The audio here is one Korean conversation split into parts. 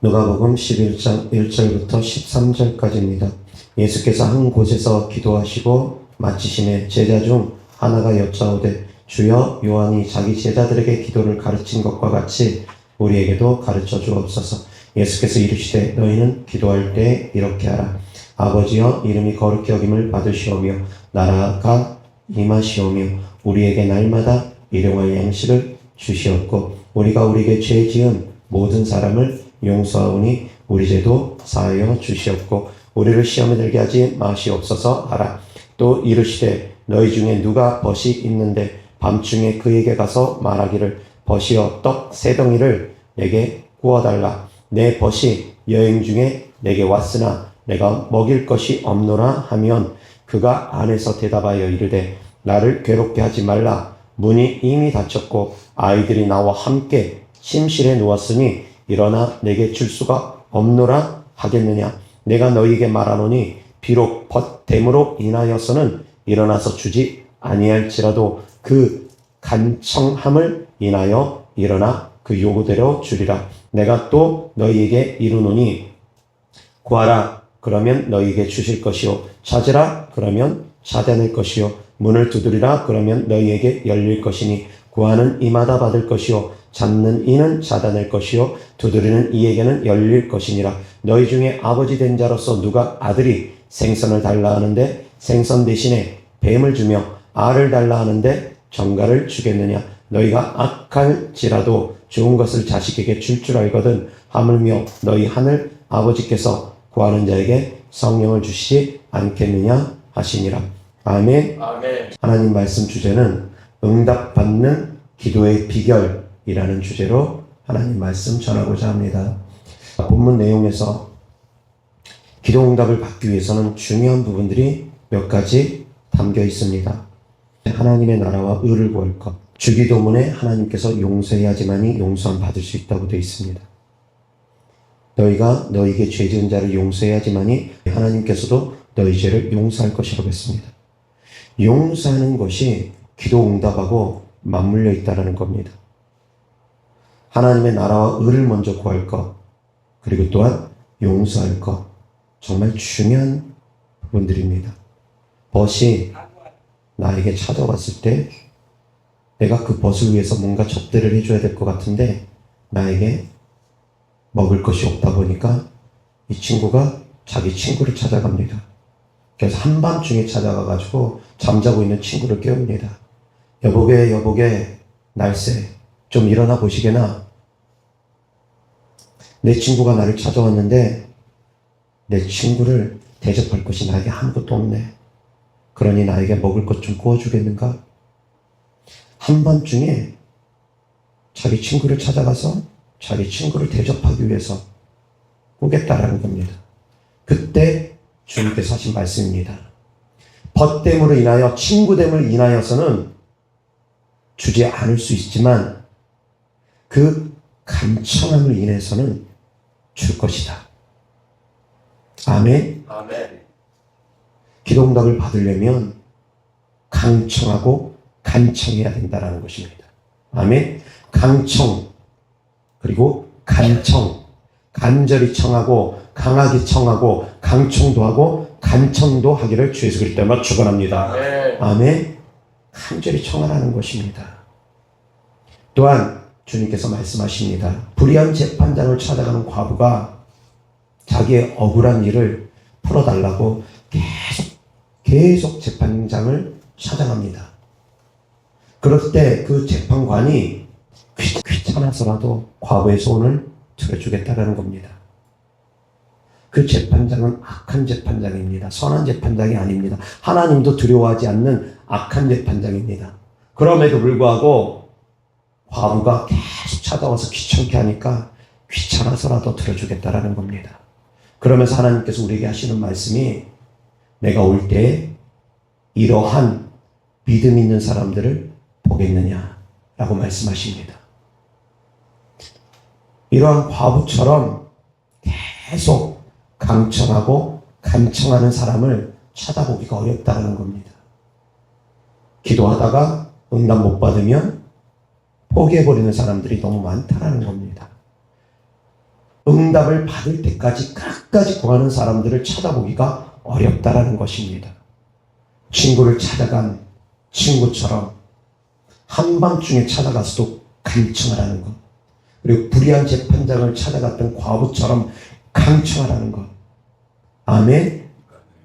누가복음 11장 1절부터 13절까지입니다. 예수께서 한 곳에서 기도하시고 마치심에 제자 중 하나가 여짜오되 주여, 요한이 자기 제자들에게 기도를 가르친 것과 같이 우리에게도 가르쳐 주옵소서. 예수께서 이르시되 너희는 기도할 때 이렇게 하라. 아버지여, 이름이 거룩히 여김을 받으시오며 나라가 임하시오며 우리에게 날마다 일용할 양식을 주시옵고 우리가 우리에게 죄 지은 모든 사람을 용서하오니 우리 죄도 사하여 주시옵고 우리를 시험에 들게 하지 마시옵소서 하라. 또 이르시되 너희 중에 누가 벗이 있는데 밤중에 그에게 가서 말하기를 벗이여 떡 세 덩이를 내게 구워달라. 내 벗이 여행 중에 내게 왔으나 내가 먹일 것이 없노라 하면 그가 안에서 대답하여 이르되 나를 괴롭게 하지 말라. 문이 이미 닫혔고 아이들이 나와 함께 침실에 누웠으니 일어나 내게 줄 수가 없노라 하겠느냐. 내가 너희에게 말하노니 비록 벗됨으로 인하여서는 일어나서 주지 아니할지라도 그 간청함을 인하여 일어나 그 요구대로 주리라. 내가 또 너희에게 이르노니 구하라 그러면 너희에게 주실 것이요 찾으라 그러면 찾아낼 것이요 문을 두드리라 그러면 너희에게 열릴 것이니 구하는 이마다 받을 것이요 찾는 이는 찾아낼 것이요 두드리는 이에게는 열릴 것이니라. 너희 중에 아버지 된 자로서 누가 아들이 생선을 달라 하는데 생선 대신에 뱀을 주며 알을 달라 하는데 정갈을 주겠느냐. 너희가 악할지라도 좋은 것을 자식에게 줄 알거든 하물며 너희 하늘 아버지께서 구하는 자에게 성령을 주시지 않겠느냐 하시니라. 아멘. 아멘. 하나님 말씀 주제는 응답받는 기도의 비결이라는 주제로 하나님 말씀 전하고자 합니다. 본문 내용에서 기도 응답을 받기 위해서는 중요한 부분들이 몇 가지 담겨 있습니다. 하나님의 나라와 의를 구할 것. 주기도문에 하나님께서 용서해야지만이 용서함 받을 수 있다고 되어 있습니다. 너희가 너희에게 죄 지은 자를 용서해야지만이 하나님께서도 너희 죄를 용서할 것이라고 했습니다. 용서하는 것이 기도 응답하고 맞물려 있다는 겁니다. 하나님의 나라와 의를 먼저 구할 것, 그리고 또한 용서할 것, 정말 중요한 부분들입니다. 벗이 나에게 찾아왔을 때 내가 그 벗을 위해서 뭔가 접대를 해줘야 될 것 같은데 나에게 먹을 것이 없다 보니까 이 친구가 자기 친구를 찾아갑니다. 그래서 한밤중에 찾아가가지고 잠자고 있는 친구를 깨웁니다. 여보게 날쌔 좀 일어나 보시게나. 내 친구가 나를 찾아왔는데 내 친구를 대접할 것이 나에게 아무것도 없네. 그러니 나에게 먹을 것 좀 구워주겠는가? 한밤중에 자기 친구를 찾아가서 자기 친구를 대접하기 위해서 꾸겠다라는 겁니다. 그때 주님께서 하신 말씀입니다. 벗됨으로 인하여 친구됨을 인하여서는 주지 않을 수 있지만 그 간청함을 인해서는 줄 것이다. 아멘. 아멘. 기도 응답을 받으려면 강청하고 간청해야 된다는 것입니다. 아멘. 강청 그리고 간청, 간절히 청하고 강하게 청하고 강청도 하고 간청도 하기를 주 예수 그리스도로 축원합니다. 아멘. 간절히 청하라는 것입니다. 또한 주님께서 말씀하십니다. 불의한 재판장을 찾아가는 과부가 자기의 억울한 일을 풀어달라고 계속 재판장을 찾아갑니다. 그럴 때 그 재판관이 귀찮아서라도 과부의 소원을 들어주겠다는 겁니다. 그 재판장은 악한 재판장입니다. 선한 재판장이 아닙니다. 하나님도 두려워하지 않는 악한 재판장입니다. 그럼에도 불구하고 과부가 계속 찾아와서 귀찮게 하니까 귀찮아서라도 들어주겠다는 겁니다. 그러면서 하나님께서 우리에게 하시는 말씀이 내가 올 때 이러한 믿음 있는 사람들을 보겠느냐라고 말씀하십니다. 이러한 과부처럼 계속 강청하고 간청하는 사람을 찾아보기가 어렵다는 겁니다. 기도하다가 응답 못 받으면 포기해버리는 사람들이 너무 많다는 겁니다. 응답을 받을 때까지 끝까지 구하는 사람들을 찾아보기가 어렵다라는 것입니다. 친구를 찾아간 친구처럼 한밤중에 찾아가서도 간청하라는 것. 그리고 불의한 재판장을 찾아갔던 과부처럼 강청하라는 것. 아멘.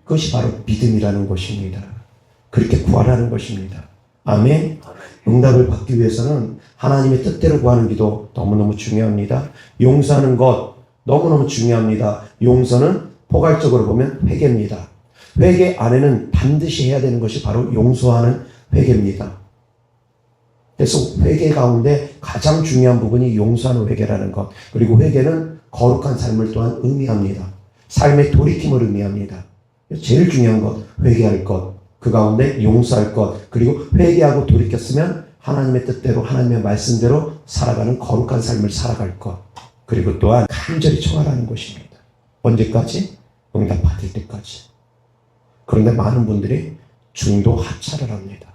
그것이 바로 믿음이라는 것입니다. 그렇게 구하라는 것입니다. 아멘. 응답을 받기 위해서는 하나님의 뜻대로 구하는 기도 너무너무 중요합니다. 용서하는 것 너무너무 중요합니다. 용서는 포괄적으로 보면 회개입니다. 회개 안에는 반드시 해야 되는 것이 바로 용서하는 회개입니다. 그래서 회개 가운데 가장 중요한 부분이 용서하는 회개라는 것. 그리고 회개는 거룩한 삶을 또한 의미합니다. 삶의 돌이킴을 의미합니다. 제일 중요한 것, 회개할 것. 그 가운데 용서할 것. 그리고 회개하고 돌이켰으면 하나님의 뜻대로 하나님의 말씀대로 살아가는 거룩한 삶을 살아갈 것. 그리고 또한 간절히 청하라는 것입니다. 언제까지? 응답 받을 때까지. 그런데 많은 분들이 중도 하차를 합니다.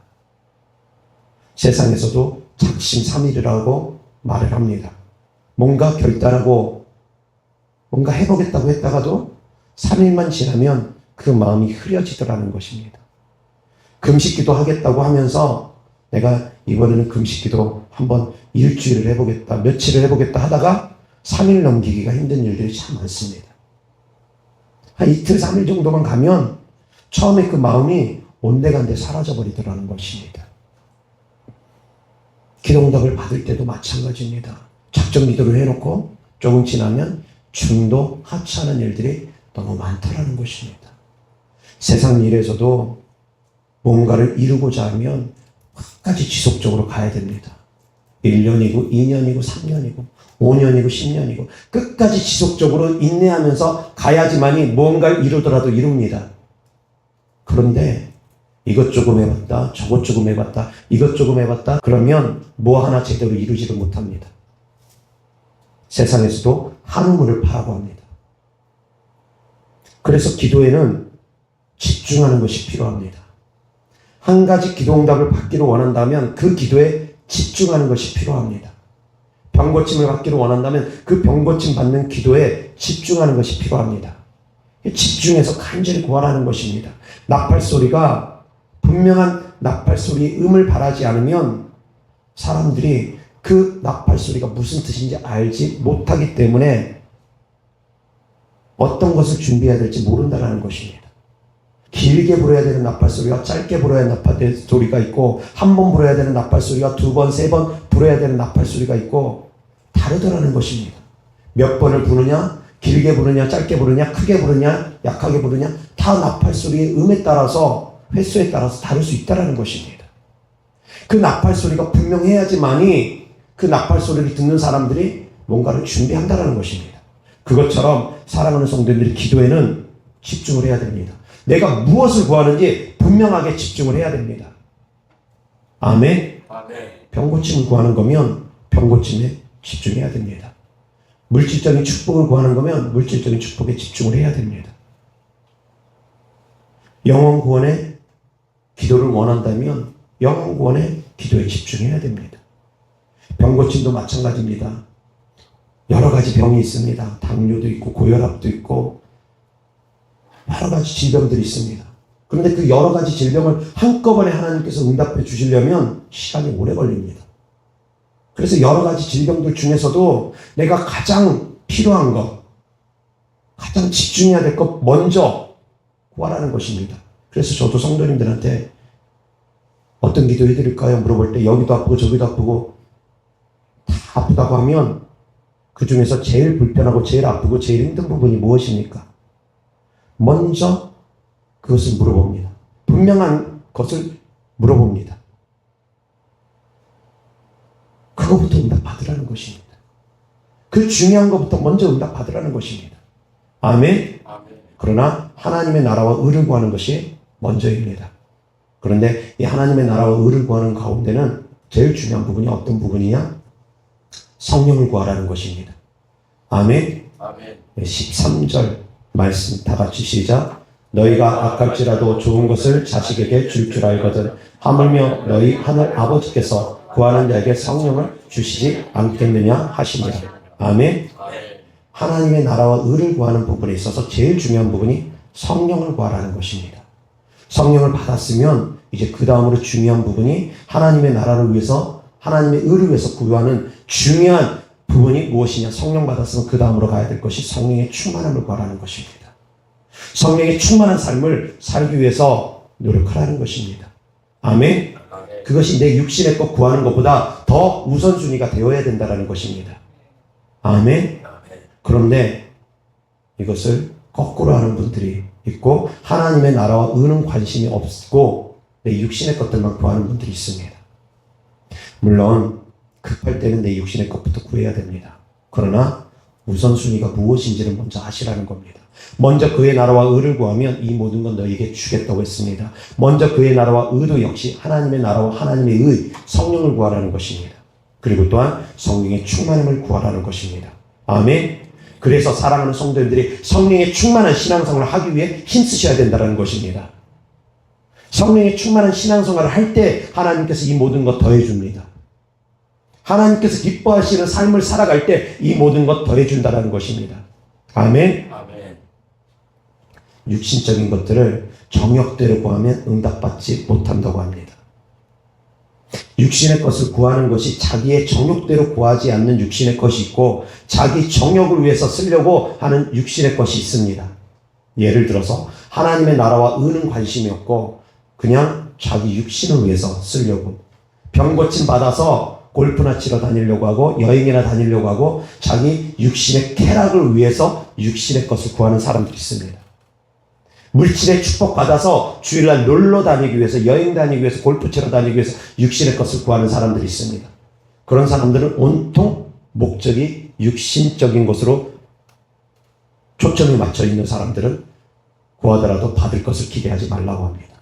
세상에서도 작심삼일이라고 말을 합니다. 뭔가 결단하고 뭔가 해보겠다고 했다가도 3일만 지나면 그 마음이 흐려지더라는 것입니다. 금식기도 하겠다고 하면서 내가 이번에는 금식기도 한번 일주일을 해보겠다, 며칠을 해보겠다 하다가 3일 넘기기가 힘든 일들이 참 많습니다. 한 이틀, 3일 정도만 가면 처음에 그 마음이 온데간데 사라져버리더라는 것입니다. 기도응답을 받을 때도 마찬가지입니다. 작정 기도를 해놓고 조금 지나면 중도 하차하는 일들이 너무 많다라는 것입니다. 세상 일에서도 뭔가를 이루고자 하면 끝까지 지속적으로 가야 됩니다. 1년이고 2년이고 3년이고 5년이고 10년이고 끝까지 지속적으로 인내하면서 가야지만이 뭔가를 이루더라도 이룹니다. 그런데 이것 조금 해봤다, 저것 조금 해봤다, 이것 조금 해봤다, 그러면 뭐 하나 제대로 이루지를 못합니다. 세상에서도 한우물을 파라고 합니다. 그래서 기도에는 집중하는 것이 필요합니다. 한 가지 기도응답을 받기를 원한다면 그 기도에 집중하는 것이 필요합니다. 병고침을 받기를 원한다면 그 병고침 받는 기도에 집중하는 것이 필요합니다. 집중해서 간절히 구하라는 것입니다. 나팔소리가 분명한 나팔소리의 음을 바라지 않으면 사람들이 그 나팔소리가 무슨 뜻인지 알지 못하기 때문에 어떤 것을 준비해야 될지 모른다는 것입니다. 길게 불어야 되는 나팔소리와 짧게 불어야 하는 나팔소리가 있고 한 번 불어야 되는 나팔소리와 두 번, 세 번 불어야 되는 나팔소리가 있고 다르더라는 것입니다. 몇 번을 부르냐, 길게 부르냐, 짧게 부르냐, 크게 부르냐, 약하게 부르냐 다 나팔소리의 음에 따라서 횟수에 따라서 다를 수 있다는 것입니다. 그 나팔소리가 분명해야지만이 그 나팔소리를 듣는 사람들이 뭔가를 준비한다는 것입니다. 그것처럼 사랑하는 성도님들이 기도에는 집중을 해야 됩니다. 내가 무엇을 구하는지 분명하게 집중을 해야 됩니다. 아멘. 병고침을 구하는 거면 병고침에 집중해야 됩니다. 물질적인 축복을 구하는 거면 물질적인 축복에 집중을 해야 됩니다. 영혼 구원의 기도를 원한다면 영혼 구원의 기도에 집중해야 됩니다. 병고침도 마찬가지입니다. 여러 가지 병이 있습니다. 당뇨도 있고 고혈압도 있고 여러 가지 질병들이 있습니다. 그런데 그 여러 가지 질병을 한꺼번에 하나님께서 응답해 주시려면 시간이 오래 걸립니다. 그래서 여러 가지 질병들 중에서도 내가 가장 필요한 것, 가장 집중해야 될 것 먼저 구하라는 것입니다. 그래서 저도 성도님들한테 어떤 기도 해드릴까요? 물어볼 때 여기도 아프고 저기도 아프고 다 아프다고 하면 그 중에서 제일 불편하고 제일 아프고 제일 힘든 부분이 무엇입니까? 먼저 그것을 물어봅니다. 분명한 것을 물어봅니다. 그거부터 응답 받으라는 것입니다. 그 중요한 것부터 먼저 응답 받으라는 것입니다. 아멘. 그러나 하나님의 나라와 의를 구하는 것이 먼저입니다. 그런데 이 하나님의 나라와 의를 구하는 가운데는 제일 중요한 부분이 어떤 부분이냐? 성령을 구하라는 것입니다. 아멘. 13절 말씀 다 같이 시작. 너희가 악할지라도 좋은 것을 자식에게 줄 알거든 하물며 너희 하늘 아버지께서 구하는 자에게 성령을 주시지 않겠느냐 하시니라. 아멘. 하나님의 나라와 의를 구하는 부분에 있어서 제일 중요한 부분이 성령을 구하라는 것입니다. 성령을 받았으면 이제 그 다음으로 중요한 부분이 하나님의 나라를 위해서, 하나님의 의를 위해서 구하는 중요한 부분이 무엇이냐? 성령 받았으면 그 다음으로 가야 될 것이 성령의 충만함을 구하라는 것입니다. 성령의 충만한 삶을 살기 위해서 노력하라는 것입니다. 아멘. 그것이 내 육신의 것 구하는 것보다 더 우선순위가 되어야 된다는 것입니다. 아멘. 그런데 이것을 거꾸로 하는 분들이 있고, 하나님의 나라와 의는 관심이 없고 내 육신의 것들만 구하는 분들이 있습니다. 물론 급할 때는 내 육신의 것부터 구해야 됩니다. 그러나 우선순위가 무엇인지를 먼저 아시라는 겁니다. 먼저 그의 나라와 의를 구하면 이 모든 건 너에게 주겠다고 했습니다. 먼저 그의 나라와 의도 역시 하나님의 나라와 하나님의 의, 성령을 구하라는 것입니다. 그리고 또한 성령의 충만함을 구하라는 것입니다. 아멘. 그래서 사랑하는 성도님들이 성령의 충만한 신앙생활을 하기 위해 힘쓰셔야 된다는 것입니다. 성령의 충만한 신앙생활을 할 때 하나님께서 이 모든 것 더해줍니다. 하나님께서 기뻐하시는 삶을 살아갈 때 이 모든 것 더해준다는 것입니다. 아멘. 육신적인 것들을 정욕대로 구하면 응답받지 못한다고 합니다. 육신의 것을 구하는 것이 자기의 정욕대로 구하지 않는 육신의 것이 있고, 자기 정욕을 위해서 쓰려고 하는 육신의 것이 있습니다. 예를 들어서 하나님의 나라와 의는 관심이 없고 그냥 자기 육신을 위해서 쓰려고, 병고침 받아서 골프나 치러 다니려고 하고 여행이나 다니려고 하고 자기 육신의 쾌락을 위해서 육신의 것을 구하는 사람들이 있습니다. 물질의 축복받아서 주일날 놀러 다니기 위해서, 여행 다니기 위해서, 골프 치러 다니기 위해서 육신의 것을 구하는 사람들이 있습니다. 그런 사람들은 온통 목적이 육신적인 것으로 초점이 맞춰 있는 사람들은 구하더라도 받을 것을 기대하지 말라고 합니다.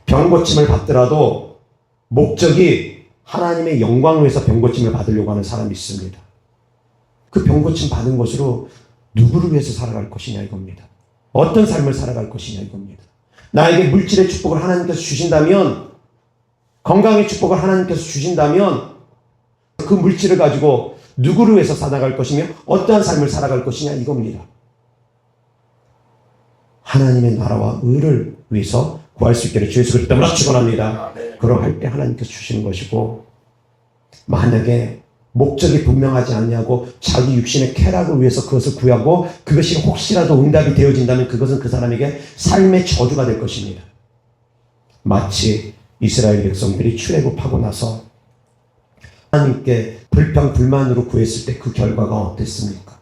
병고침을 받더라도 목적이 하나님의 영광을 위해서 병고침을 받으려고 하는 사람이 있습니다. 그 병고침 받은 것으로 누구를 위해서 살아갈 것이냐 이겁니다. 어떤 삶을 살아갈 것이냐 이겁니다. 나에게 물질의 축복을 하나님께서 주신다면, 건강의 축복을 하나님께서 주신다면 그 물질을 가지고 누구를 위해서 살아갈 것이며 어떠한 삶을 살아갈 것이냐 이겁니다. 하나님의 나라와 의를 위해서 구할 수 있기를 주 예수 그리스도 이름으로 축원합니다. 그러할 때 하나님께서 주시는 것이고, 만약에 목적이 분명하지 않냐고 자기 육신의 쾌락을 위해서 그것을 구하고 그것이 혹시라도 응답이 되어진다면 그것은 그 사람에게 삶의 저주가 될 것입니다. 마치 이스라엘 백성들이 출애굽하고 나서 하나님께 불평불만으로 구했을 때 그 결과가 어땠습니까?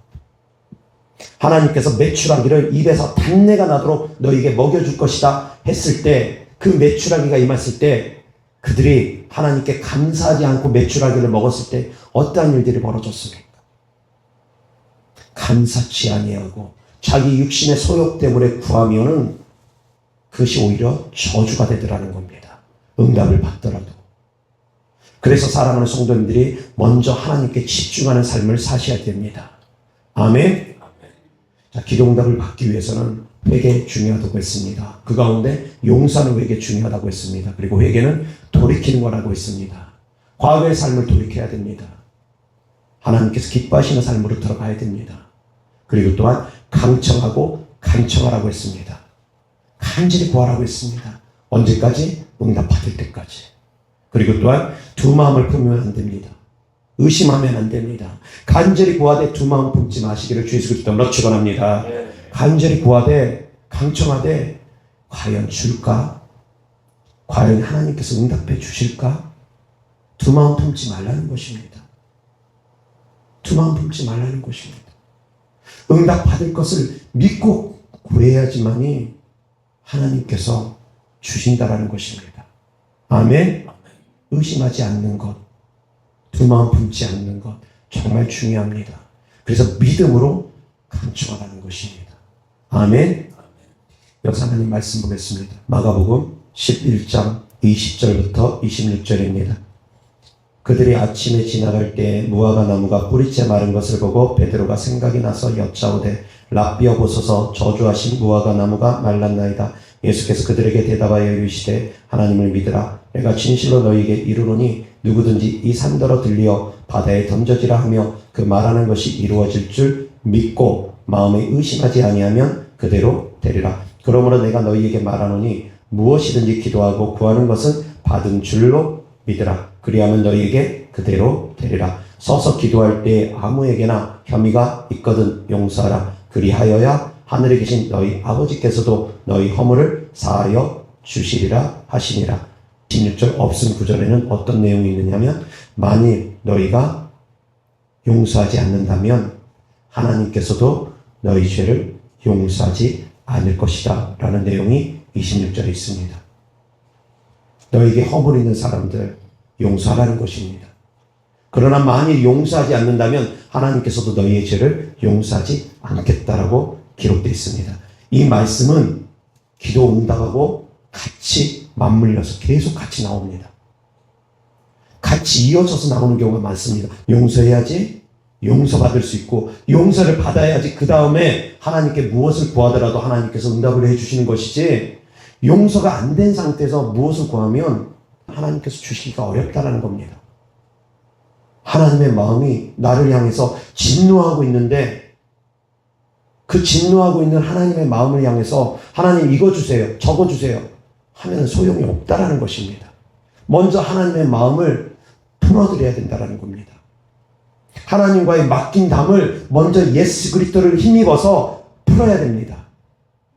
하나님께서 메추라기를 입에서 단내가 나도록 너에게 먹여줄 것이다 했을 때, 그 메추라기가 임했을 때 그들이 하나님께 감사하지 않고 메추라기를 먹었을 때 어떠한 일들이 벌어졌습니까? 감사치 아니하고 자기 육신의 소욕 때문에 구하면은 그것이 오히려 저주가 되더라는 겁니다. 응답을 받더라도. 그래서 사랑하는 성도님들이 먼저 하나님께 집중하는 삶을 사셔야 됩니다. 아멘. 자, 기도응답을 받기 위해서는 회개 중요하다고 했습니다. 그 가운데 용서하는 회개 중요하다고 했습니다. 그리고 회개는 돌이키는 거라고 했습니다. 과거의 삶을 돌이켜야 됩니다. 하나님께서 기뻐하시는 삶으로 들어가야 됩니다. 그리고 또한 강청하고 간청하라고 했습니다. 간절히 구하라고 했습니다. 언제까지? 응답 받을 때까지. 그리고 또한 두 마음을 품으면 안 됩니다. 의심하면 안 됩니다. 간절히 구하되 두 마음 품지 마시기를 주 예수 그리스도 이름으로 축원합니다. 간절히 구하되 강청하되 과연 줄까? 과연 하나님께서 응답해 주실까? 두 마음 품지 말라는 것입니다. 두 마음 품지 말라는 것입니다. 응답 받을 것을 믿고 구해야지만이 하나님께서 주신다라는 것입니다. 아멘. 의심하지 않는 것, 두 마음 품지 않는 것 정말 중요합니다. 그래서 믿음으로 간청하라는 것입니다. 아멘. 여기서 하나님 말씀 보겠습니다. 마가복음 11장 20절부터 26절입니다. 그들이 아침에 지나갈 때 무화과 나무가 뿌리째 마른 것을 보고 베드로가 생각이 나서 여짜오되 랍비여 보소서 저주하신 무화과 나무가 말랐나이다. 예수께서 그들에게 대답하여 이르시되 하나님을 믿으라. 내가 진실로 너희에게 이르노니 누구든지 이 산더러 들리어 바다에 던져지라 하며 그 말하는 것이 이루어질 줄 믿고 마음에 의심하지 아니하면 그대로 되리라. 그러므로 내가 너희에게 말하노니 무엇이든지 기도하고 구하는 것은 받은 줄로 믿으라. 그리하면 너희에게 그대로 되리라. 서서 기도할 때 아무에게나 혐의가 있거든 용서하라. 그리하여야 하늘에 계신 너희 아버지께서도 너희 허물을 사하여 주시리라 하시니라. 16절 없음 구절에는 어떤 내용이 있느냐면, 만일 너희가 용서하지 않는다면 하나님께서도 너희 죄를 용서하지 않을 것이다 라는 내용이 26절에 있습니다. 너에게 허물 있는 사람들 용서하라는 것입니다. 그러나 만일 용서하지 않는다면 하나님께서도 너희의 죄를 용서하지 않겠다라고 기록되어 있습니다. 이 말씀은 기도 응답하고 같이 맞물려서 계속 같이 나옵니다. 같이 이어져서 나오는 경우가 많습니다. 용서해야지 용서받을 수 있고, 용서를 받아야지 그 다음에 하나님께 무엇을 구하더라도 하나님께서 응답을 해주시는 것이지, 용서가 안 된 상태에서 무엇을 구하면 하나님께서 주시기가 어렵다는 겁니다. 하나님의 마음이 나를 향해서 진노하고 있는데, 그 진노하고 있는 하나님의 마음을 향해서 하나님 이거 주세요, 저거 주세요 하면 소용이 없다라는 것입니다. 먼저 하나님의 마음을 풀어드려야 된다는 겁니다. 하나님과의 맡긴 담을 먼저 예수 그리스도를 힘입어서 풀어야 됩니다.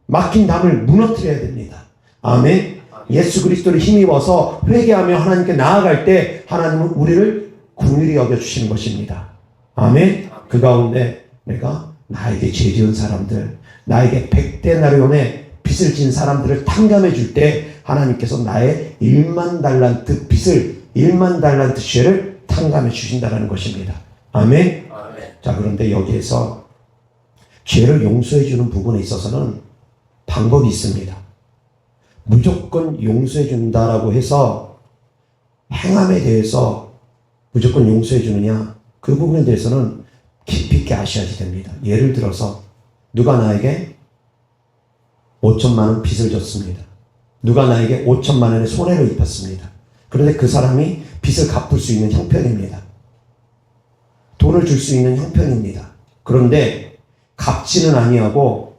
맡긴 담을 무너뜨려야 됩니다. 아멘. 예수 그리스도를 힘입어서 회개하며 하나님께 나아갈 때 하나님은 우리를 긍휼히 여겨주시는 것입니다. 아멘. 그 가운데 내가 나에게 죄 지은 사람들, 나에게 100데나리온의 빚을 진 사람들을 탕감해 줄 때 하나님께서 나의 1만 달란트 빚을, 1만 달란트 죄를 탕감해 주신다는 것입니다. 아멘. 자, 그런데 여기에서 죄를 용서해 주는 부분에 있어서는 방법이 있습니다. 무조건 용서해 준다라고 해서 행함에 대해서 무조건 용서해 주느냐, 그 부분에 대해서는 깊이 있게 아셔야지 됩니다. 예를 들어서 누가 나에게 5천만 원 빚을 졌습니다. 누가 나에게 5천만 원의 손해를 입혔습니다. 그런데 그 사람이 빚을 갚을 수 있는 형편입니다. 돈을 줄 수 있는 형편입니다. 그런데 갚지는 아니하고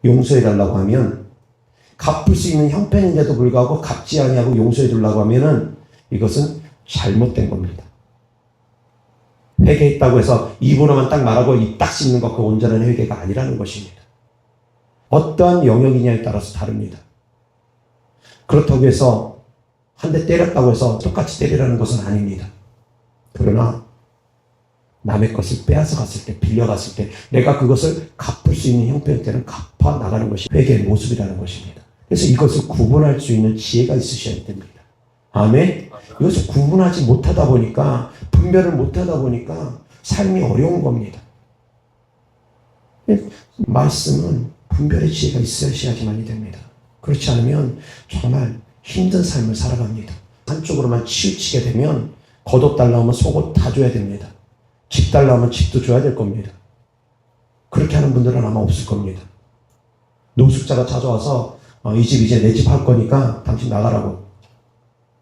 용서해달라고 하면, 갚을 수 있는 형편인데도 불구하고 갚지 아니하고 용서해달라고 하면은 이것은 잘못된 겁니다. 회개했다고 해서 입으로만 딱 말하고 입 딱 씹는 것, 그 온전한 회개가 아니라는 것입니다. 어떠한 영역이냐에 따라서 다릅니다. 그렇다고 해서 한 대 때렸다고 해서 똑같이 때리라는 것은 아닙니다. 그러나 남의 것을 빼앗아 갔을 때, 빌려갔을 때 내가 그것을 갚을 수 있는 형편일 때는 갚아 나가는 것이 회개의 모습이라는 것입니다. 그래서 이것을 구분할 수 있는 지혜가 있으셔야 됩니다. 아멘. 이것을 구분하지 못하다 보니까, 분별을 못하다 보니까 삶이 어려운 겁니다. 말씀은 분별의 지혜가 있으셔야지만이 됩니다. 그렇지 않으면 정말 힘든 삶을 살아갑니다. 한쪽으로만 치우치게 되면 겉옷 달라 하면 속옷 다 줘야 됩니다. 집 달라 하면 집도 줘야 될 겁니다. 그렇게 하는 분들은 아마 없을 겁니다. 노숙자가 찾아와서 이 집 이제 내 집 할 거니까 당신 나가라고,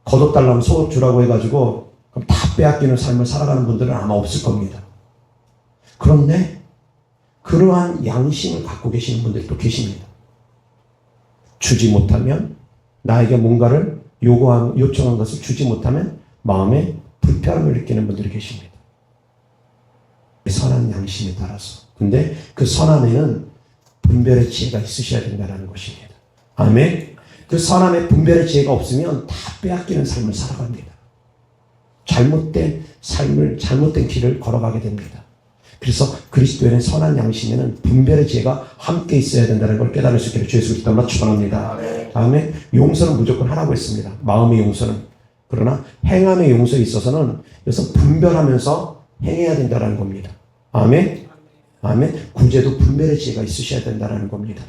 겉옷 달라면 속옷 주라고 해가지고 그럼 다 빼앗기는 삶을 살아가는 분들은 아마 없을 겁니다. 그런데 그러한 양심을 갖고 계시는 분들도 계십니다. 주지 못하면, 나에게 뭔가를 요청한 것을 주지 못하면 마음에 불편함을 느끼는 분들이 계십니다. 선한 양심에 따라서. 근데 그 선함에는 분별의 지혜가 있으셔야 된다는 것입니다. 아멘. 그 선함에 분별의 지혜가 없으면 다 빼앗기는 삶을 살아갑니다. 잘못된 삶을, 잘못된 길을 걸어가게 됩니다. 그래서 그리스도인의 선한 양심에는 분별의 지혜가 함께 있어야 된다는 걸 깨달을 수 있기를 주 예수 그리스도로 축원합니다. 아멘. 용서는 무조건 하라고 했습니다. 마음의 용서는. 그러나 행함의 용서에 있어서는 그래서 분별하면서 행해야 된다는 겁니다. 아멘. 아멘. 구제도 분별의 지혜가 있으셔야 된다는 겁니다.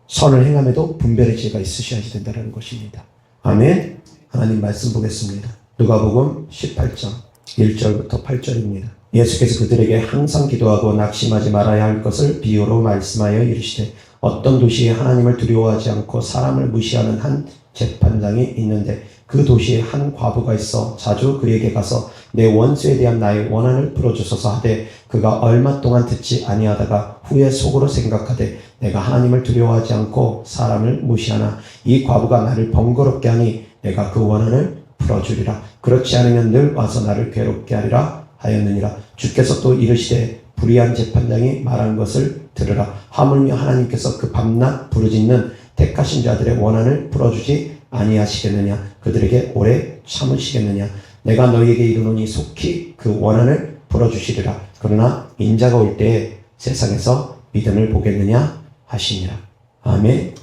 선을 행함에도 분별의 지혜가 있으셔야 된다는 것입니다. 아멘. 하나님 말씀 보겠습니다. 누가복음 18장 1절부터 8절입니다. 예수께서 그들에게 항상 기도하고 낙심하지 말아야 할 것을 비유로 말씀하여 이르시되, 어떤 도시에 하나님을 두려워하지 않고 사람을 무시하는 한 재판장이 있는데, 그 그 도시에 한 과부가 있어 자주 그에게 가서 내 원수에 대한 나의 원한을 풀어주소서 하되 그가 얼마 동안 듣지 아니하다가 후에 속으로 생각하되 내가 하나님을 두려워하지 않고 사람을 무시하나 이 과부가 나를 번거롭게 하니 내가 그 원한을 풀어주리라. 그렇지 않으면 늘 와서 나를 괴롭게 하리라 하였느니라. 주께서 또 이르시되 불의한 재판장이 말한 것을 들으라. 하물며 하나님께서 그 밤낮 부르짖는 택하신 자들의 원한을 풀어주지 아니하시겠느냐. 그들에게 오래 참으시겠느냐. 내가 너희에게 이르노니 속히 그 원한을 풀어주시리라. 그러나 인자가 올 때에 세상에서 믿음을 보겠느냐 하시니라. 아멘.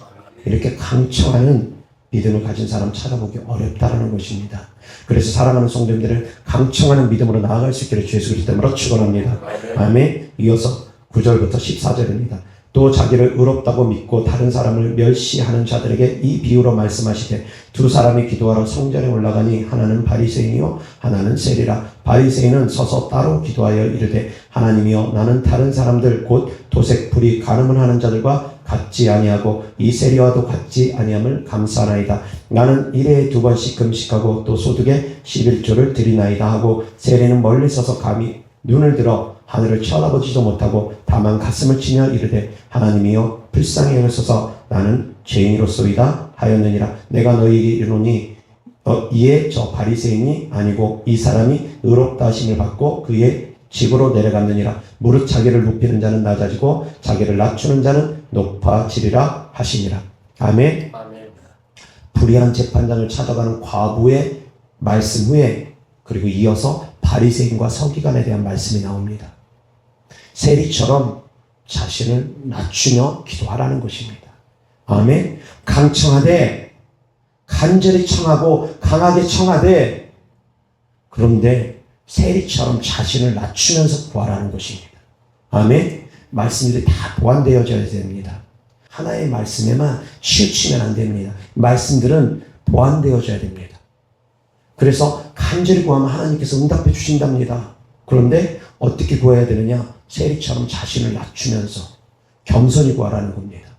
이렇게 강청하는 믿음을 가진 사람 찾아보기 어렵다라는 것입니다. 그래서 사랑하는 성도님들은 강청하는 믿음으로 나아갈 수 있기를 주 예수 그리스도 이름으로 축원합니다. 아멘. 이어서 9절부터 14절입니다. 또 자기를 의롭다고 믿고 다른 사람을 멸시하는 자들에게 이 비유로 말씀하시되 두 사람이 기도하러 성전에 올라가니 하나는 바리새인이요 하나는 세리라. 바리새인은 서서 따로 기도하여 이르되 하나님이여 나는 다른 사람들 곧 도색 불의 간음을 하는 자들과 같지 아니하고 이 세리와도 같지 아니함을 감사하나이다. 나는 일해에 2번씩 금식하고 또 소득에 11조를 드리나이다 하고 세리는 멀리 서서 감히 눈을 들어 하늘을 쳐다보지도 못하고 다만 가슴을 치며 이르되 하나님이여 불쌍히 여기소서 나는 죄인으로소이다 하였느니라. 내가 너희에게 이르노니 이에 저 바리새인이 아니고 이 사람이 의롭다 하심을 받고 그의 집으로 내려갔느니라. 무릇 자기를 높이는 자는 낮아지고 자기를 낮추는 자는 높아지리라 하시니라. 아멘. 불의한 재판장을 찾아가는 과부의 말씀 후에 그리고 이어서 바리새인과 서기관에 대한 말씀이 나옵니다. 세리처럼 자신을 낮추며 기도하라는 것입니다. 아멘. 강청하되 간절히 청하고 강하게 청하되 그런데 세리처럼 자신을 낮추면서 구하라는 것입니다. 아멘. 말씀들이 다 보완되어져야 됩니다. 하나의 말씀에만 치우치면 안 됩니다. 말씀들은 보완되어져야 됩니다. 그래서 간절히 구하면 하나님께서 응답해 주신답니다. 그런데 어떻게 구해야 되느냐? 세리처럼 자신을 낮추면서 겸손히 구하라는 겁니다.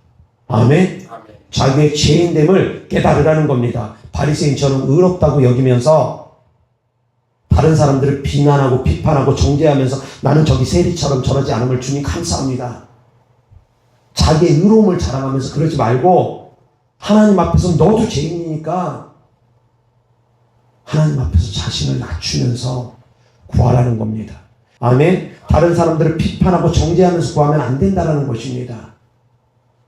아멘. 자기의 죄인됨을 깨달으라는 겁니다. 바리새인처럼 의롭다고 여기면서 다른 사람들을 비난하고 비판하고 정죄하면서 나는 저기 세리처럼 저러지 않음을 주님 감사합니다. 자기의 의로움을 자랑하면서 그러지 말고 하나님 앞에서 너도 죄인이니까 하나님 앞에서 자신을 낮추면서 구하라는 겁니다. 아멘. 다른 사람들을 비판하고 정죄하면서 구하면 안 된다는 것입니다.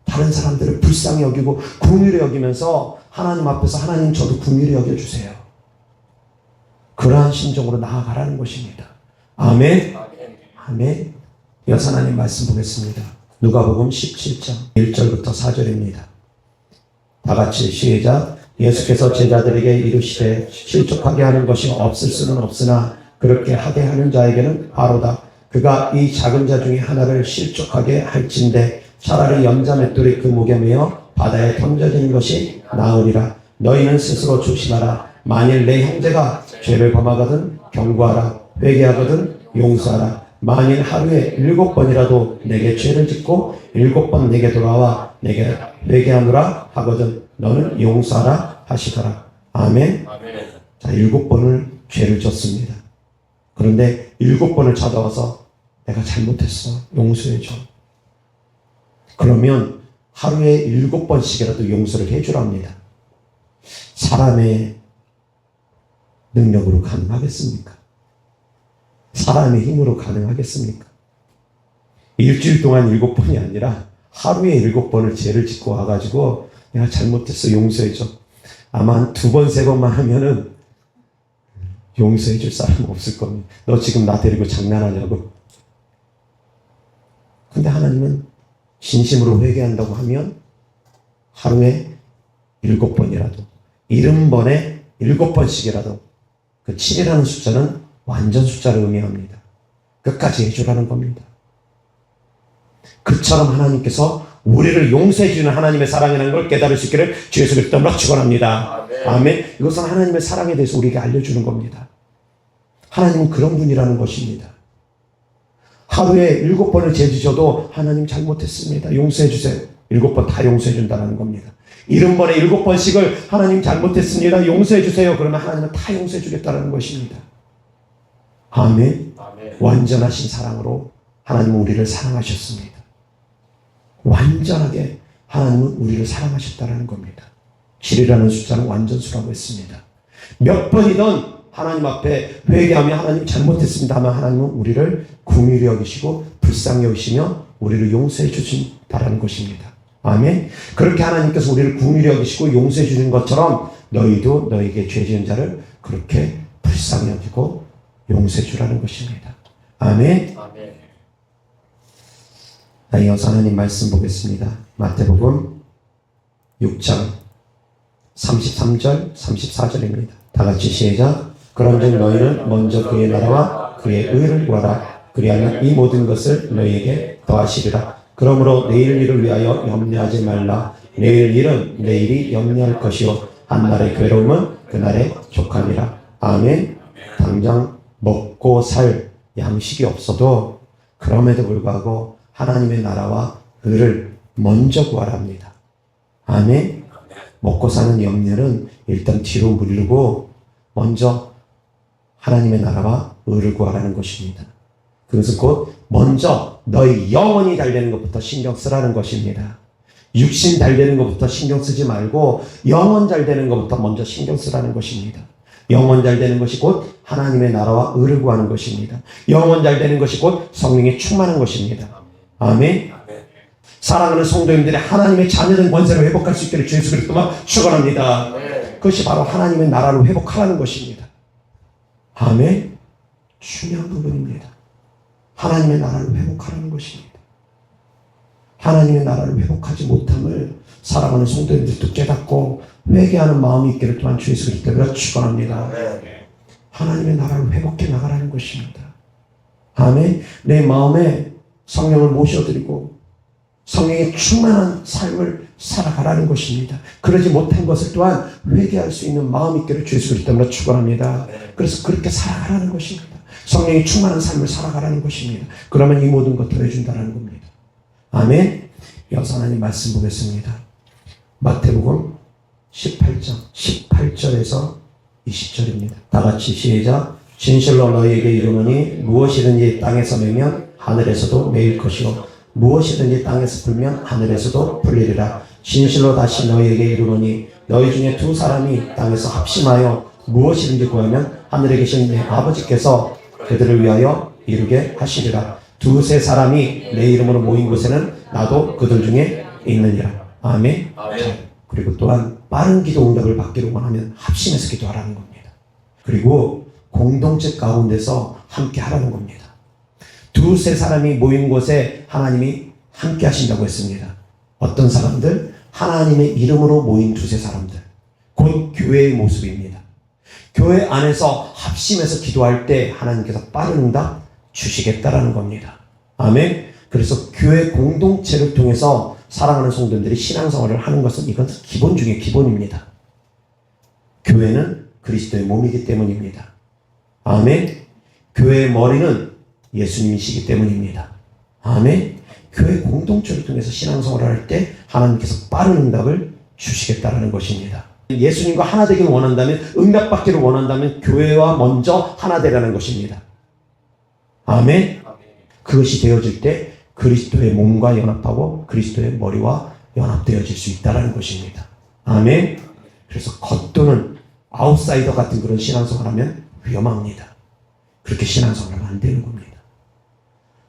다른 사람들을 불쌍히 여기고 긍휼히 여기면서 하나님 앞에서 하나님 저도 긍휼히 여겨주세요. 그러한 심정으로 나아가라는 것입니다. 아멘. 아멘. 여사 하나님 말씀 보겠습니다. 누가복음 17장 1절부터 4절입니다. 다 같이 시작. 예수께서 제자들에게 이르시되 실족하게 하는 것이 없을 수는 없으나 그렇게 하게 하는 자에게는 바로다. 그가 이 작은 자 중에 하나를 실족하게 할진대 차라리 연자 맷돌이 그 목에 매어 바다에 던져지는 것이 나으리라. 너희는 스스로 조심하라. 만일 내 형제가 죄를 범하거든 경고하라. 회개하거든 용서하라. 만일 하루에 7번이라도 내게 죄를 짓고 7번 내게 돌아와 내게 회개하노라 하거든 너는 용서하라 하시더라. 아멘. 자, 7번을 죄를 졌습니다. 그런데 7번을 찾아와서 내가 잘못했어. 용서해줘. 그러면 하루에 7번씩이라도 용서를 해주랍니다. 사람의 능력으로 가능하겠습니까? 사람의 힘으로 가능하겠습니까? 일주일 동안 7번이 아니라 하루에 7번을 죄를 짓고 와가지고 내가 잘못했어 용서해줘. 아마 한 2번, 3번만 하면은 용서해줄 사람 없을 겁니다. 너 지금 나 데리고 장난하냐고. 근데 하나님은 진심으로 회개한다고 하면 하루에 7번이라도 70번에 7번씩이라도 그 7이라는 숫자는 완전 숫자를 의미합니다. 끝까지 해주라는 겁니다. 그처럼 하나님께서 우리를 용서해주는 하나님의 사랑이라는 걸 깨달을 수 있기를 주 예수 그리스도로 축원합니다. 아멘. 이것은 하나님의 사랑에 대해서 우리에게 알려주는 겁니다. 하나님은 그런 분이라는 것입니다. 하루에 7번을 죄지셔도 하나님 잘못했습니다. 용서해 주세요. 7번 다 용서해 준다는 겁니다. 70번에 7번씩을 하나님 잘못했습니다. 용서해 주세요. 그러면 하나님은 다 용서해 주겠다는 것입니다. 아멘. 완전하신 사랑으로 하나님은 우리를 사랑하셨습니다. 완전하게 하나님은 우리를 사랑하셨다는 겁니다. 7이라는 숫자는 완전수라고 했습니다. 몇 번이든 하나님 앞에 회개하며 하나님 잘못했습니다 하면 하나님은 우리를 긍휼히 여기시고 불쌍히 여기시며 우리를 용서해 주신다는 것입니다. 아멘. 그렇게 하나님께서 우리를 긍휼히 여기시고 용서해 주는 것처럼 너희도 너희에게 죄 지은 자를 그렇게 불쌍히 여기고 용서해 주라는 것입니다. 아멘. 이어서 하나님 말씀 보겠습니다. 마태복음 6장 33절 34절입니다. 다 같이 시작. 그런즉 너희는 먼저 그의 나라와 그의 의를 구하라. 그리하면 이 모든 것을 너희에게 더하시리라. 그러므로 내일 일을 위하여 염려하지 말라. 내일 일은 내일이 염려할 것이요 한날의 괴로움은 그날의 족함이라. 아멘. 당장 먹고 살 양식이 없어도 그럼에도 불구하고 하나님의 나라와 의를 먼저 구하라 합니다. 아멘. 먹고 사는 염려는 일단 뒤로 물르고 먼저 하나님의 나라와 의를 구하라는 것입니다. 그것은 곧 먼저 너희 영혼이 달되는 것부터 신경 쓰라는 것입니다. 육신 달되는 것부터 신경 쓰지 말고 영혼 달되는 것부터 먼저 신경 쓰라는 것입니다. 영혼 달되는 것이 곧 하나님의 나라와 의를 구하는 것입니다. 영혼 달되는 것이 곧 성령이 충만한 것입니다. 아멘. 사랑하는 성도님들이 하나님의 자녀된 권세를 회복할 수 있기를 주 예수 그리스도만 축원합니다. 그것이 바로 하나님의 나라로 회복하라는 것입니다. 아멘. 중요한 부분입니다. 하나님의 나라를 회복하라는 것입니다. 하나님의 나라를 회복하지 못함을 사랑하는 성도님들도 깨닫고 회개하는 마음이 있기를 또한 주 예수 그리스도가 축원합니다. 하나님의 나라를 회복해 나가라는 것입니다. 아멘. 내 마음에 성령을 모셔드리고 성령의 충만한 삶을 살아가라는 것입니다. 그러지 못한 것을 또한 회개할 수 있는 마음이 있기를 주 예수 그리스도로 축원합니다. 그래서 그렇게 살아가라는 것입니다. 성령의 충만한 삶을 살아가라는 것입니다. 그러면 이 모든 것 더해준다는 겁니다. 아멘. 여기서 하나님 말씀 보겠습니다. 마태복음 18장 18절에서 20절입니다. 다 같이 시작. 진실로 너희에게 이르노니 무엇이든지 땅에서 매면 하늘에서도 매일 것이요 무엇이든지 땅에서 풀면 하늘에서도 풀리리라. 진실로 다시 너희에게 이르노니 너희 중에 두 사람이 땅에서 합심하여 무엇이든지 구하면 하늘에 계신 내 아버지께서 그들을 위하여 이루게 하시리라. 두세 사람이 내 이름으로 모인 곳에는 나도 그들 중에 있느니라. 아멘. 자, 그리고 또한 빠른 기도 응답을 받기를 원하면 합심해서 기도하라는 겁니다. 그리고 공동체 가운데서 함께 하라는 겁니다. 두세 사람이 모인 곳에 하나님이 함께 하신다고 했습니다. 어떤 사람들? 하나님의 이름으로 모인 두세 사람들. 곧 교회의 모습입니다. 교회 안에서 합심해서 기도할 때 하나님께서 빠른 응답 주시겠다라는 겁니다. 아멘. 그래서 교회 공동체를 통해서 사랑하는 성도들이 신앙생활을 하는 것은 이건 기본 중에 기본입니다. 교회는 그리스도의 몸이기 때문입니다. 아멘. 교회의 머리는 예수님이시기 때문입니다. 아멘. 교회 공동체를 통해서 신앙생활을 할 때 하나님께서 빠른 응답을 주시겠다라는 것입니다. 예수님과 하나 되기를 원한다면, 응답받기를 원한다면 교회와 먼저 하나 되라는 것입니다. 아멘. 그것이 되어질 때 그리스도의 몸과 연합하고 그리스도의 머리와 연합되어질 수 있다는 것입니다. 아멘. 그래서 겉도는 아웃사이더 같은 그런 신앙생활을 하면 위험합니다. 그렇게 신앙생활을 하면 안 되는 겁니다.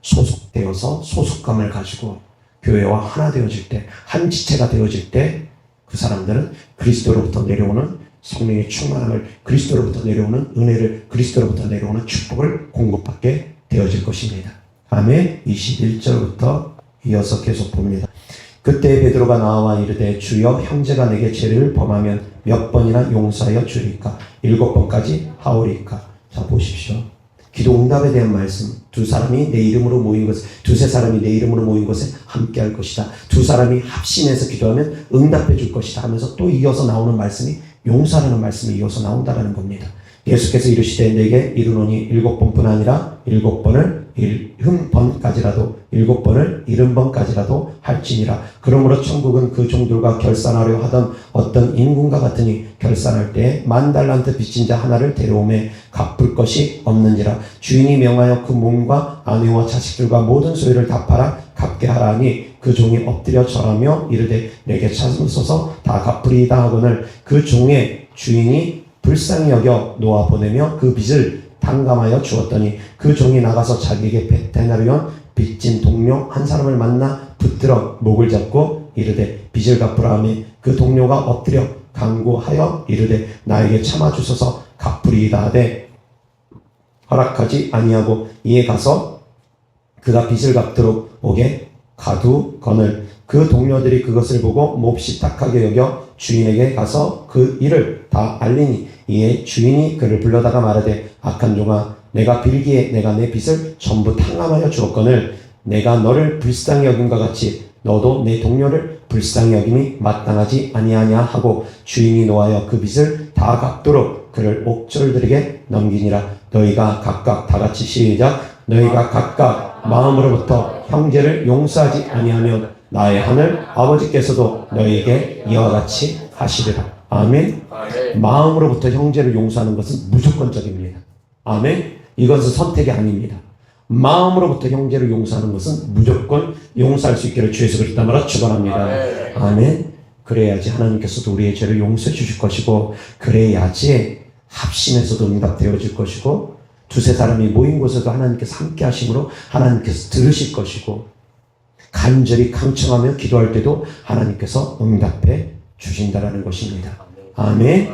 소속되어서 소속감을 가지고 교회와 하나 되어질 때, 한 지체가 되어질 때 그 사람들은 그리스도로부터 내려오는 성령의 충만함을, 그리스도로부터 내려오는 은혜를, 그리스도로부터 내려오는 축복을 공급받게 되어질 것입니다. 아멘. 21절부터 이어서 계속 봅니다. 그때 베드로가 나와 이르되 주여 형제가 내게 죄를 범하면 몇 번이나 용서하여 주리까? 7번까지 하오리까? 자 보십시오. 기도 응답에 대한 말씀. 두 사람이 내 이름으로 모인 것에, 두세 사람이 내 이름으로 모인 것에 함께 할 것이다. 두 사람이 합심해서 기도하면 응답해 줄 것이다 하면서 또 이어서 나오는 말씀이 용서라는 말씀이 이어서 나온다라는 겁니다. 예수께서 이르시되 내게 이르노니 7번뿐 아니라 7번을 번까지라도 7번을 70번까지라도 할지니라. 그러므로 천국은 그 종들과 결산하려 하던 어떤 인군과 같으니 결산할 때에 10,000달란트 빚진 자 하나를 데려오매 갚을 것이 없는지라. 주인이 명하여 그 몸과 아내와 자식들과 모든 소유를 다 팔아 갚게 하라 하니 그 종이 엎드려 절하며 이르되 내게 찾으소서 다 갚으리이다 하거늘 그 종의 주인이 불쌍히 여겨 놓아 보내며 그 빚을 탕감하여 주었더니 그 종이 나가서 자기에게 데나리온 빚진 동료 한 사람을 만나 붙들어 목을 잡고 이르되 빚을 갚으라 하며 그 동료가 엎드려 간구하여 이르되 나에게 참아주소서 갚으리이다 하되 허락하지 아니하고 이에 가서 그가 빚을 갚도록 오게 가두거늘 그 동료들이 그것을 보고 몹시 딱하게 여겨 주인에게 가서 그 일을 다 알리니 이에 주인이 그를 불러다가 말하되 악한 종아 내가 빌기에 내가 내 빚을 전부 탕감하여 주었거늘 내가 너를 불쌍히 여김과 같이 너도 내 동료를 불쌍히 여김이 마땅하지 아니하냐 하고 주인이 노하여 그 빚을 다 갚도록 그를 옥졸들에게 넘기니라. 너희가 각각 다같이 시작 너희가 각각 마음으로부터 형제를 용서하지 아니하면 나의 하늘 아버지께서도 너희에게 이와 같이 하시리라. 아멘. 마음으로부터 형제를 용서하는 것은 무조건적입니다. 아멘. 이것은 선택이 아닙니다. 마음으로부터 형제를 용서하는 것은 무조건 용서할 수 있기를 주 예수 그리스도 말아 축원합니다. 아멘. 그래야지 하나님께서도 우리의 죄를 용서해 주실 것이고 그래야지 합심에서도 응답되어질 것이고 두세 사람이 모인 곳에도 하나님께서 함께 하심으로 하나님께서 들으실 것이고 간절히 강청하며 기도할 때도 하나님께서 응답해 주신다라는 것입니다. 아멘.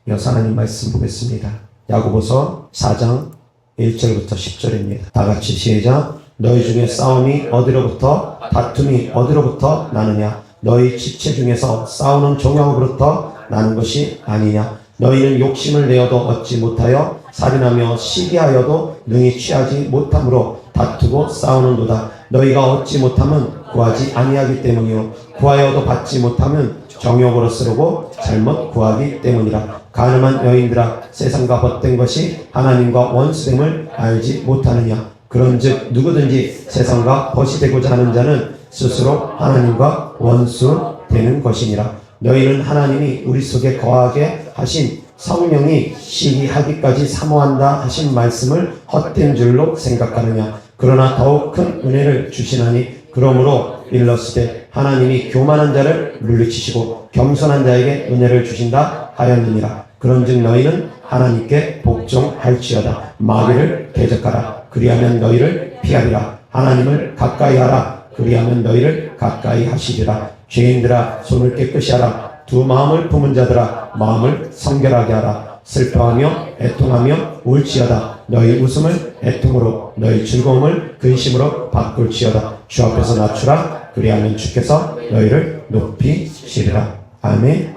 여기서 하나님 말씀 보겠습니다. 야고보서 4장 1절부터 10절입니다. 다 같이 시작. 너희 중에 싸움이 어디로부터 다툼이 어디로부터 나느냐 너희 지체 중에서 싸우는 종역으로부터 나는 것이 아니냐 너희는 욕심을 내어도 얻지 못하여 살인하며 시기하여도 능히 취하지 못함으로 다투고 싸우는도다. 너희가 얻지 못하면 구하지 아니하기 때문이요 구하여도 받지 못하면 정욕으로 쓰려고 잘못 구하기 때문이라. 가늠한 여인들아 세상과 벗된 것이 하나님과 원수됨을 알지 못하느냐. 그런즉 누구든지 세상과 벗이 되고자 하는 자는 스스로 하나님과 원수 되는 것이니라. 너희는 하나님이 우리 속에 거하게 하신 성령이 시기하기까지 사모한다 하신 말씀을 헛된 줄로 생각하느냐. 그러나 더욱 큰 은혜를 주시나니 그러므로 일렀으되 하나님이 교만한 자를 물리치시고 겸손한 자에게 은혜를 주신다 하였느니라. 그런즉 너희는 하나님께 복종할지어다. 마귀를 대적하라. 그리하면 너희를 피하리라. 하나님을 가까이 하라. 그리하면 너희를 가까이 하시리라. 죄인들아 손을 깨끗이 하라. 두 마음을 품은 자들아 마음을 성결하게 하라. 슬퍼하며 애통하며 울지어다. 너희 웃음을 애통으로 너희 즐거움을 근심으로 바꿀지어다. 주 앞에서 낮추라. 그리하면 주께서 너희를 높이시리라. 아멘.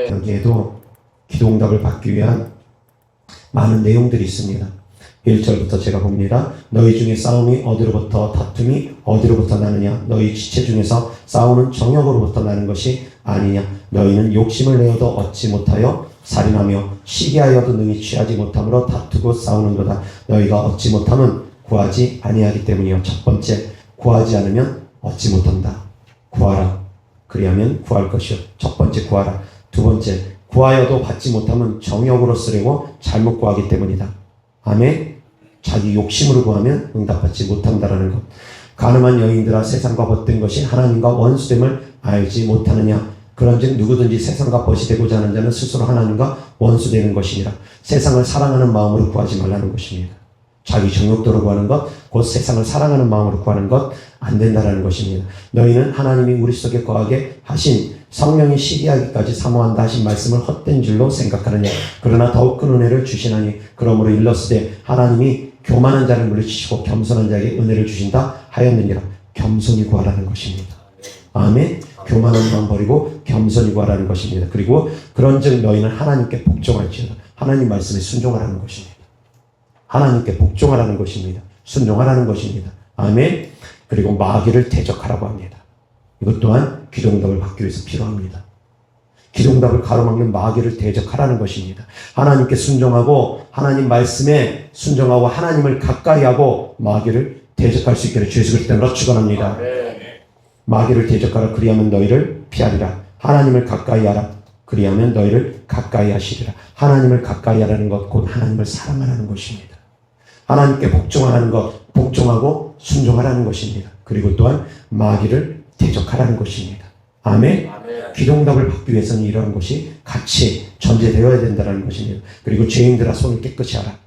여기에도 기도응답을 받기 위한 많은 내용들이 있습니다. 1절부터 제가 봅니다. 너희 중에 싸움이 어디로부터 다툼이 어디로부터 나느냐 너희 지체 중에서 싸우는 정욕으로부터 나는 것이 아니냐 너희는 욕심을 내어도 얻지 못하여 살인하며 시기하여도 능히 취하지 못함으로 다투고 싸우는도다. 너희가 얻지 못하면 구하지 아니하기 때문이요. 첫 번째 구하지 않으면 얻지 못한다. 구하라. 그리하면 구할 것이요. 첫 번째 구하라. 두 번째 구하여도 받지 못하면 정욕으로 쓰려고 잘못 구하기 때문이다. 아멘. 자기 욕심으로 구하면 응답받지 못한다라는 것. 가늠한 여인들아 세상과 벗된 것이 하나님과 원수됨을 알지 못하느냐. 그런즉 누구든지 세상과 벗이 되고자 하는 자는 스스로 하나님과 원수되는 것이니라. 세상을 사랑하는 마음으로 구하지 말라는 것입니다. 자기 정욕도로 구하는 것, 곧 세상을 사랑하는 마음으로 구하는 것 안 된다라는 것입니다. 너희는 하나님이 우리 속에 거하게 하신 성령이 시기하기까지 사모한다 하신 말씀을 헛된 줄로 생각하느냐. 그러나 더욱 큰 은혜를 주시나니 그러므로 일렀으되 하나님이 교만한 자를 물리치시고 겸손한 자에게 은혜를 주신다 하였느니라. 겸손히 구하라는 것입니다. 아멘. 교만한 마음 버리고 겸손히 구하라는 것입니다. 그리고 그런즉 너희는 하나님께 복종할지어다. 하나님 말씀에 순종하라는 것입니다. 하나님께 복종하라는 것입니다. 순종하라는 것입니다. 아멘. 그리고 마귀를 대적하라고 합니다. 이것 또한 기도응답을 받기 위해서 필요합니다. 기도응답을 가로막는 마귀를 대적하라는 것입니다. 하나님께 순종하고 하나님 말씀에 순종하고 하나님을 가까이하고 마귀를 대적할 수 있기를 주 예수 그리스도 이름으로 축원합니다. 마귀를 대적하라. 그리하면 너희를 피하리라. 하나님을 가까이하라. 그리하면 너희를 가까이 하시리라. 하나님을 가까이 하라는 것, 곧 하나님을 사랑하라는 것입니다. 하나님께 복종하라는 것, 복종하고 순종하라는 것입니다. 그리고 또한 마귀를 대적하라는 것입니다. 아멘. 기도응답을 받기 위해서는 이러한 것이 같이 전제되어야 된다는 것입니다. 그리고 죄인들아 손을 깨끗이 하라.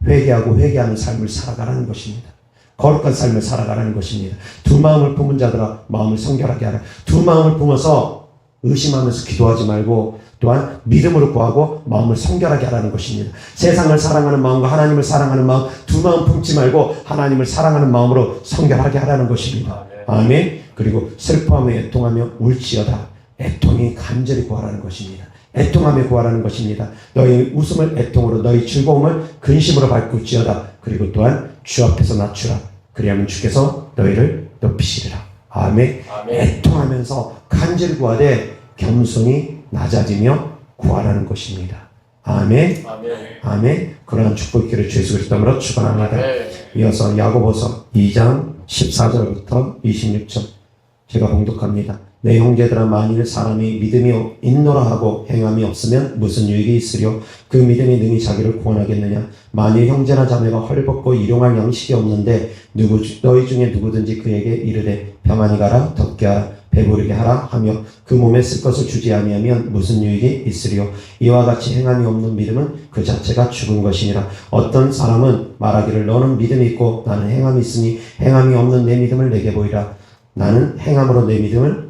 회개하고 회개하는 삶을 살아가라는 것입니다. 거룩한 삶을 살아가라는 것입니다. 두 마음을 품은 자들아 마음을 성결하게 하라. 두 마음을 품어서 의심하면서 기도하지 말고 또한 믿음으로 구하고 마음을 성결하게 하라는 것입니다. 세상을 사랑하는 마음과 하나님을 사랑하는 마음, 두 마음 품지 말고 하나님을 사랑하는 마음으로 성결하게 하라는 것입니다. 아멘. 그리고 슬퍼하며 애통하며 울지어다. 애통이 간절히 구하라는 것입니다. 애통하며 구하라는 것입니다. 너희 웃음을 애통으로, 너희 즐거움을 근심으로 밟을지어다. 그리고 또한 주 앞에서 낮추라. 그리하면 주께서 너희를 높이시리라. 아멘. 애통하면서 간절히 구하되 겸손히 낮아지며 구하라는 것입니다. 아멘. 아멘. 그러한 축복 있기를 주 예수 그리스도 이름으로 축원합니다. 이어서 야고보서 2장 14절부터 26절 제가 봉독합니다. 내 형제들아 만일 사람이 믿음이 있노라 하고 행함이 없으면 무슨 유익이 있으려? 그 믿음이 능히 자기를 구원하겠느냐? 만일 형제나 자매가 헐벗고 일용할 양식이 없는데 너희 중에 누구든지 그에게 이르되 평안히 가라, 덥게 하라, 배부르게 하라 하며 그 몸에 쓸 것을 주지 아니하면 무슨 유익이 있으리요? 이와 같이 행함이 없는 믿음은 그 자체가 죽은 것이니라. 어떤 사람은 말하기를 너는 믿음이 있고 나는 행함이 있으니 행함이 없는 내 믿음을 내게 보이라. 나는 행함으로 내 믿음을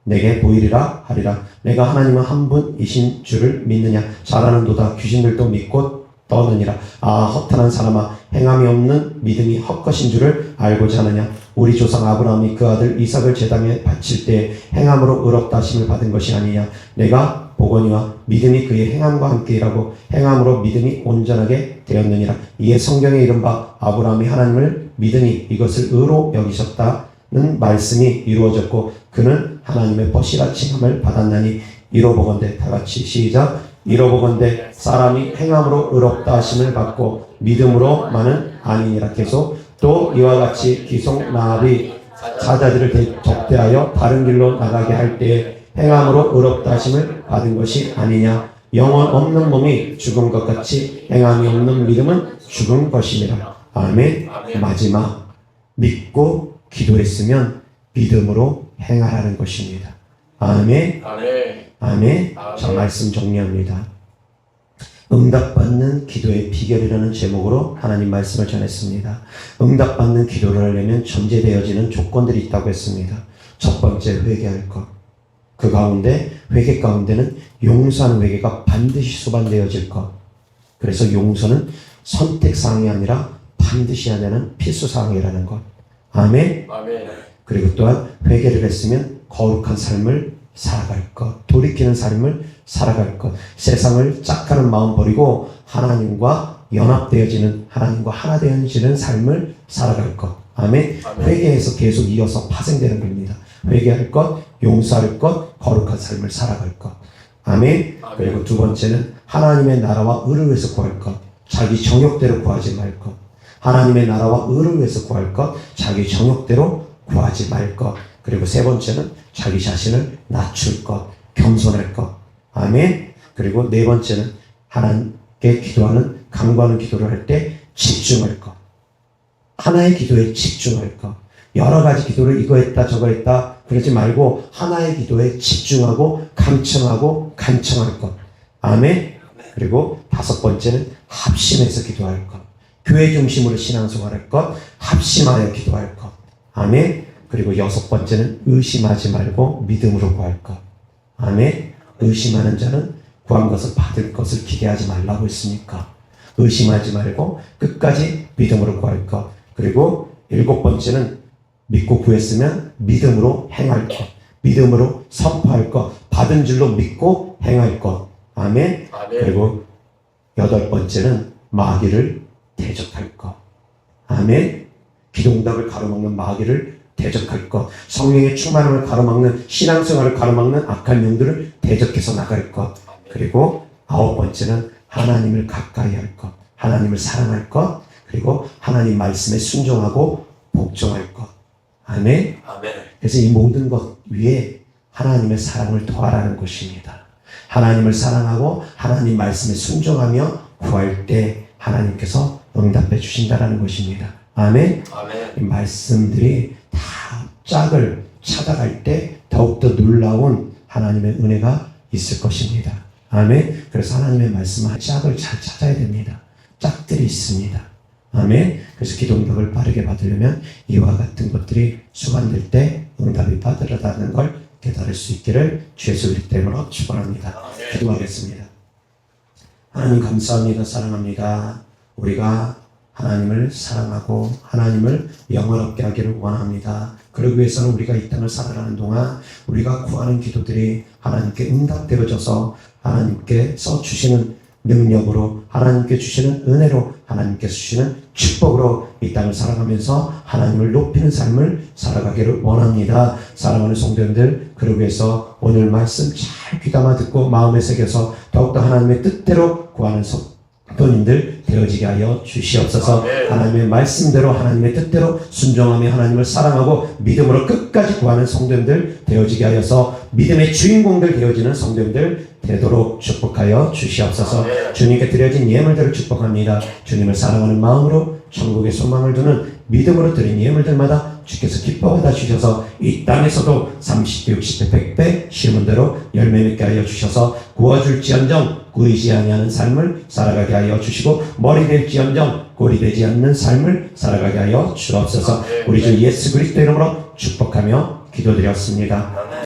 내게 보이리라 하리라. 내가 하나님은 한 분이신 줄을 믿느냐? 잘하는도다. 귀신들도 믿고 떠느니라. 아 허탄한 사람아, 행함이 없는 믿음이 헛것인 줄을 알고자 하느냐? 우리 조상 아브라함이 그 아들 이삭을 제단에 바칠 때 행함으로 의롭다 하심을 받은 것이 아니냐? 내가 보거니와 믿음이 그의 행함과 함께 일하고 행함으로 믿음이 온전하게 되었느니라. 이에 성경에 이른바 아브라함이 하나님을 믿으니 이것을 의로 여기셨다는 말씀이 이루어졌고 그는 하나님의 벗이라 칭함을 받았나니. 이로보건대 다같이 시작. 이로보건대 사람이 행함으로 의롭다 하심을 받고 믿음으로만은 아니니라. 계속 또 이와 같이 기속 라합이 사자들을 적대하여 다른 길로 나가게 할 때에 행함으로 의롭다 하심을 받은 것이 아니냐. 영혼 없는 몸이 죽은 것 같이 행함이 없는 믿음은 죽은 것이니라. 아멘. 마지막 믿고 기도했으면 믿음으로 행하라는 것입니다. 아멘. 아멘. 자, 말씀 정리합니다. 응답받는 기도의 비결이라는 제목으로 하나님 말씀을 전했습니다. 응답받는 기도를 하려면 전제되어지는 조건들이 있다고 했습니다. 첫 번째, 회개할 것. 그 가운데 회개 가운데는 용서하는 회개가 반드시 수반되어질 것. 그래서 용서는 선택사항이 아니라 반드시 해야 되는 필수사항이라는 것. 아멘. 그리고 또한 회개를 했으면 거룩한 삶을 살아갈 것, 돌이키는 삶을 살아갈 것, 세상을 짝하는 마음 버리고 하나님과 연합되어지는, 하나님과 하나 되어지는 삶을 살아갈 것. 아멘. 회개에서 계속 이어서 파생되는 겁니다. 회개할 것, 용서할 것, 거룩한 삶을 살아갈 것. 아멘. 그리고 두 번째는 하나님의 나라와 의를 위해서 구할 것, 자기 정욕대로 구하지 말 것. 하나님의 나라와 의를 위해서 구할 것, 자기 정욕대로 구하지 말 것. 그리고 세 번째는 자기 자신을 낮출 것, 겸손할 것. 아멘. 그리고 네 번째는 하나님께 기도하는, 간구하는 기도를 할 때 집중할 것. 하나의 기도에 집중할 것. 여러 가지 기도를 이거 했다 저거 했다 그러지 말고 하나의 기도에 집중하고 간청하고 간청할 것. 아멘. 그리고 다섯 번째는 합심해서 기도할 것. 교회 중심으로 신앙생활할 것, 합심하여 기도할 것. 아멘. 그리고 여섯 번째는 의심하지 말고 믿음으로 구할 것. 아멘. 의심하는 자는 구한 것을 받을 것을 기대하지 말라고 했으니까 의심하지 말고 끝까지 믿음으로 구할 것. 그리고 일곱 번째는 믿고 구했으면 믿음으로 행할 것. 믿음으로 선포할 것. 받은 줄로 믿고 행할 것. 아멘. 그리고 여덟 번째는 마귀를 대적할 것. 아멘. 기도응답을 가로막는 마귀를 대적할 것, 성령의 충만함을 가로막는 신앙생활을 가로막는 악한 영들을 대적해서 나갈 것, 그리고 9번째는 하나님을 가까이 할 것, 하나님을 사랑할 것, 그리고 하나님 말씀에 순종하고 복종할 것. 아멘. 아멘. 그래서 이 모든 것 위에 하나님의 사랑을 더하라는 것입니다. 하나님을 사랑하고 하나님 말씀에 순종하며 구할 때 하나님께서 응답해 주신다라는 것입니다. 아멘. 아멘. 이 말씀들이 다 짝을 찾아갈 때 더욱더 놀라운 하나님의 은혜가 있을 것입니다. 아멘. 그래서 하나님의 말씀은 짝을 잘 찾아야 됩니다. 짝들이 있습니다. 아멘. 그래서 기도 응답을 빠르게 받으려면 이와 같은 것들이 수반될 때 응답이 받으려다는 걸 깨달을 수 있기를 주 예수 그리스도 이름으로 축원합니다. 기도하겠습니다. 하나님 감사합니다. 사랑합니다. 우리가 하나님을 사랑하고 하나님을 영원롭게 하기를 원합니다. 그러기 위해서는 우리가 이 땅을 살아가는 동안 우리가 구하는 기도들이 하나님께 응답되어져서 하나님께서 주시는 능력으로, 하나님께 주시는 은혜로, 하나님께서 주시는 축복으로 이 땅을 살아가면서 하나님을 높이는 삶을 살아가기를 원합니다. 사랑하는 성도님들, 그러기 위해서 오늘 말씀 잘 귀담아 듣고 마음에 새겨서 더욱더 하나님의 뜻대로 구하는 성도님들 되어지게 하여 주시옵소서. 하나님의 말씀대로 하나님의 뜻대로 순종하며 하나님을 사랑하고 믿음으로 끝까지 구하는 성도님들 되어지게 하여서 믿음의 주인공들 되어지는 성도님들 되도록 축복하여 주시옵소서. 주님께 드려진 예물들을 축복합니다. 주님을 사랑하는 마음으로 천국의 소망을 두는 믿음으로 드린 예물들마다 주께서 기뻐하다 주셔서 이 땅에서도 30배, 60배, 100배 심은 대로 열매 맺게 하여 주셔서 구워줄지언정 구이지 아니하는 삶을 살아가게 하여 주시고 머리 될지언정 골이 되지 않는 삶을 살아가게 하여 주옵소서. 우리 주 예수 그리스도 이름으로 축복하며 기도드렸습니다.